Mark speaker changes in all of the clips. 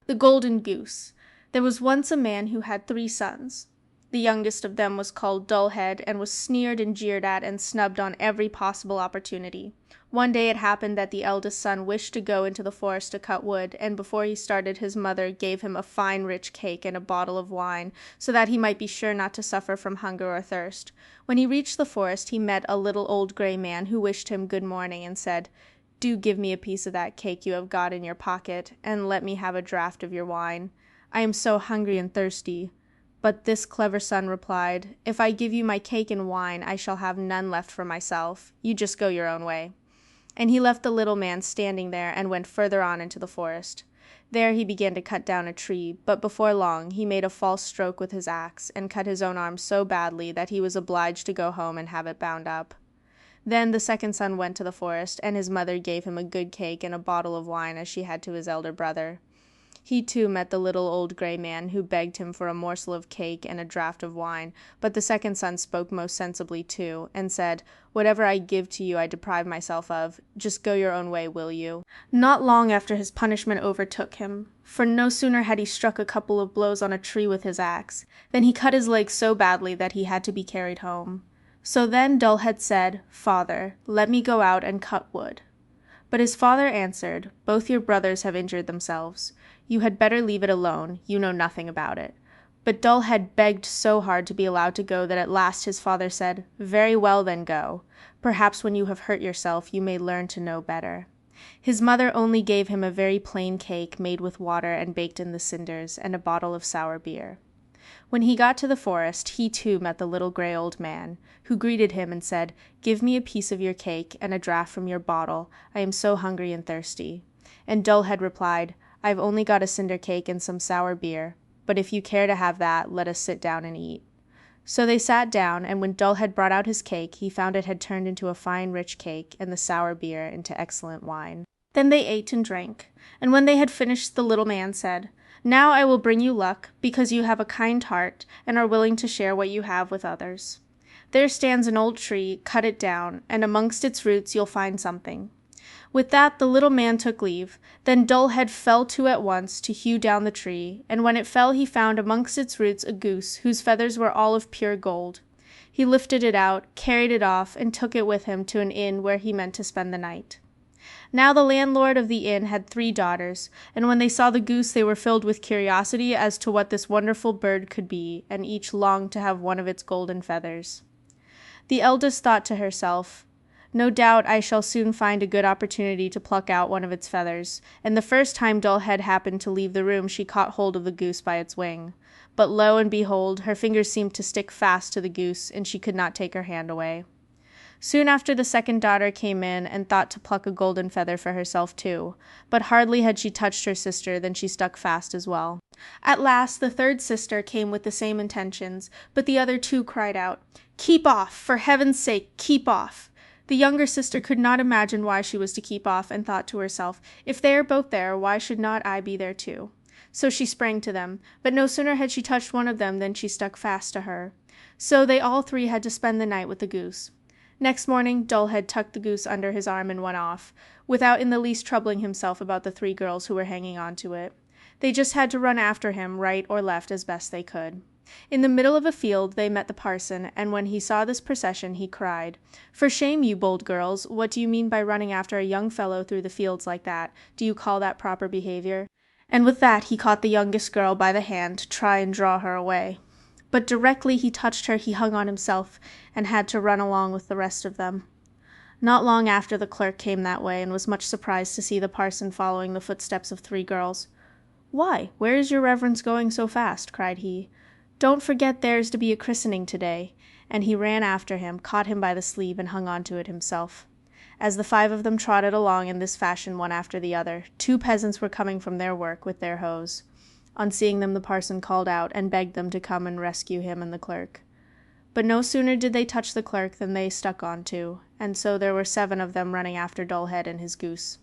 Speaker 1: The Golden Goose. There was once a man who had 3 sons. The youngest of them was called Dullhead, and was sneered and jeered at and snubbed on every possible opportunity. One day it happened that the eldest son wished to go into the forest to cut wood, and before he started his mother gave him a fine rich cake and a bottle of wine, so that he might be sure not to suffer from hunger or thirst. When he reached the forest he met a little old grey man, who wished him good morning, and said, "Do give me a piece of that cake you have got in your pocket, and let me have a draught of your wine. I am so hungry and thirsty." But this clever son replied, "If I give you my cake and wine, I shall have none left for myself. You just go your own way." And he left the little man standing there, and went further on into the forest. There he began to cut down a tree, but before long he made a false stroke with his axe, and cut his own arm so badly that he was obliged to go home and have it bound up. Then the second son went to the forest, and his mother gave him a good cake and a bottle of wine, as she had to his elder brother. He too met the little old grey man, who begged him for a morsel of cake and a draught of wine, but the second son spoke most sensibly too, and said, "Whatever I give to you I deprive myself of. Just go your own way, will you?" Not long after his punishment overtook him, for no sooner had he struck a couple of blows on a tree with his axe, than he cut his leg so badly that he had to be carried home. So then Dullhead said, "Father, let me go out and cut wood." But his father answered, "Both your brothers have injured themselves. You had better leave it alone, you know nothing about it." But Dullhead begged so hard to be allowed to go that at last his father said, "Very well, then go. Perhaps when you have hurt yourself you may learn to know better." His mother only gave him a very plain cake made with water and baked in the cinders, and a bottle of sour beer. When he got to the forest, he too met the little grey old man, who greeted him and said, "Give me a piece of your cake and a draught from your bottle. I am so hungry and thirsty." And Dullhead replied, "I've only got a cinder cake and some sour beer, but if you care to have that, let us sit down and eat." So they sat down, and when Dullhead brought out his cake, he found it had turned into a fine rich cake, and the sour beer into excellent wine. Then they ate and drank, and when they had finished the little man said, "Now I will bring you luck, because you have a kind heart, and are willing to share what you have with others. There stands an old tree, cut it down, and amongst its roots you'll find something." With that the little man took leave. Then Dullhead fell to at once to hew down the tree, and when it fell he found amongst its roots a goose, whose feathers were all of pure gold. He lifted it out, carried it off, and took it with him to an inn where he meant to spend the night. Now the landlord of the inn had 3 daughters, and when they saw the goose they were filled with curiosity as to what this wonderful bird could be, and each longed to have one of its golden feathers. The eldest thought to herself, "No doubt I shall soon find a good opportunity to pluck out one of its feathers," and the first time Dullhead happened to leave the room she caught hold of the goose by its wing. But lo and behold, her fingers seemed to stick fast to the goose, and she could not take her hand away. Soon after the second daughter came in and thought to pluck a golden feather for herself too, but hardly had she touched her sister than she stuck fast as well. At last the third sister came with the same intentions, but the other 2 cried out, "Keep off! For heaven's sake, keep off!" The younger sister could not imagine why she was to keep off, and thought to herself, "If they are both there, why should not I be there too?" So she sprang to them, but no sooner had she touched one of them than she stuck fast to her. So they all 3 had to spend the night with the goose. Next morning Dullhead tucked the goose under his arm and went off, without in the least troubling himself about the 3 girls who were hanging on to it. They just had to run after him right or left as best they could. In the middle of a field they met the parson, and when he saw this procession he cried, "For shame, you bold girls! What do you mean by running after a young fellow through the fields like that? Do you call that proper behavior?" And with that he caught the youngest girl by the hand to try and draw her away. But directly he touched her he hung on himself, and had to run along with the rest of them. Not long after the clerk came that way, and was much surprised to see the parson following the footsteps of 3 girls. "Why, where is your reverence going so fast?" cried he. "Don't forget there is to be a christening to-day," and he ran after him, caught him by the sleeve, and hung on to it himself. As the 5 of them trotted along in this fashion one after the other, 2 peasants were coming from their work with their hoes. On seeing them the parson called out, and begged them to come and rescue him and the clerk. But no sooner did they touch the clerk than they stuck on too, and so there were 7 of them running after Dullhead and his goose.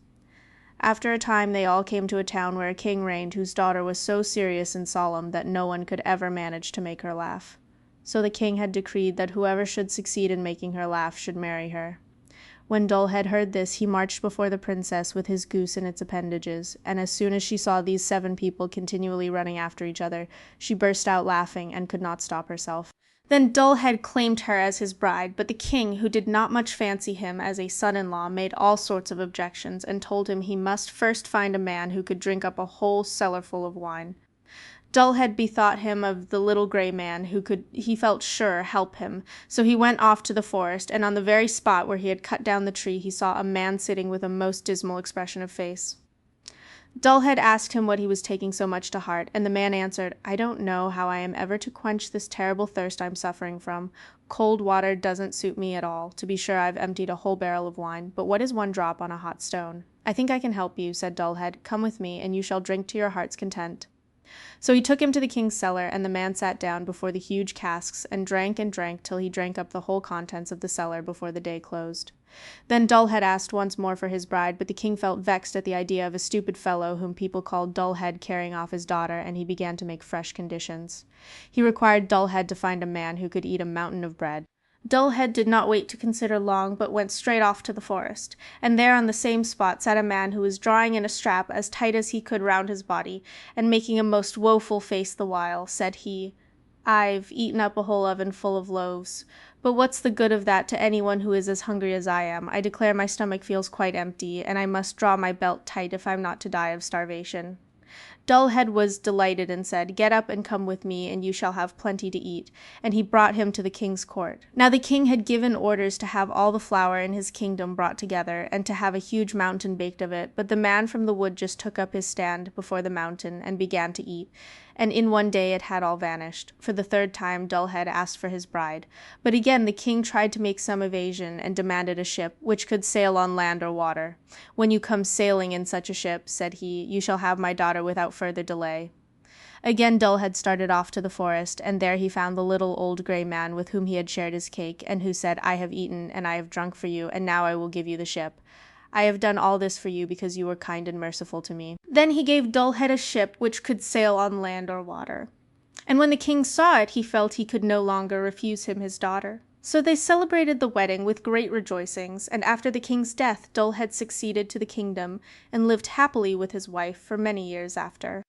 Speaker 1: After a time they all came to a town where a king reigned whose daughter was so serious and solemn that no one could ever manage to make her laugh. So the king had decreed that whoever should succeed in making her laugh should marry her. When Dullhead heard this, he marched before the princess with his goose and its appendages, and as soon as she saw these 7 people continually running after each other, she burst out laughing and could not stop herself. Then Dullhead claimed her as his bride, but the king, who did not much fancy him as a son-in-law, made all sorts of objections, and told him he must first find a man who could drink up a whole cellarful of wine. Dullhead bethought him of the little gray man who could, he felt sure, help him, so he went off to the forest, and on the very spot where he had cut down the tree he saw a man sitting with a most dismal expression of face. Dullhead asked him what he was taking so much to heart, and the man answered, "I don't know how I am ever to quench this terrible thirst I'm suffering from. Cold water doesn't suit me at all. To be sure, I've emptied a whole barrel of wine, but what is 1 drop on a hot stone?" "I think I can help you," said Dullhead. "Come with me, and you shall drink to your heart's content." So he took him to the king's cellar, and the man sat down before the huge casks and drank till he drank up the whole contents of the cellar before the day closed. Then Dullhead asked once more for his bride, but the king felt vexed at the idea of a stupid fellow whom people called Dullhead carrying off his daughter, and he began to make fresh conditions. He required Dullhead to find a man who could eat a mountain of bread. Dullhead did not wait to consider long, but went straight off to the forest, and there on the same spot sat a man who was drawing in a strap as tight as he could round his body, and making a most woeful face the while, said he, "I've eaten up a whole oven full of loaves, but what's the good of that to anyone who is as hungry as I am? I declare my stomach feels quite empty, and I must draw my belt tight if I'm not to die of starvation." Dullhead was delighted and said, "Get up and come with me, and you shall have plenty to eat," and he brought him to the king's court. Now the king had given orders to have all the flour in his kingdom brought together, and to have a huge mountain baked of it, but the man from the wood just took up his stand before the mountain, and began to eat, and in one day it had all vanished. For the 3rd time Dullhead asked for his bride, but again the king tried to make some evasion, and demanded a ship, which could sail on land or water. "When you come sailing in such a ship," said he, "you shall have my daughter without further delay." Again Dullhead started off to the forest, and there he found the little old gray man with whom he had shared his cake, and who said, "I have eaten, and I have drunk for you, and now I will give you the ship. I have done all this for you because you were kind and merciful to me." Then he gave Dullhead a ship which could sail on land or water. And when the king saw it, he felt he could no longer refuse him his daughter. So they celebrated the wedding with great rejoicings, and after the king's death Dullhead succeeded to the kingdom, and lived happily with his wife for many years after.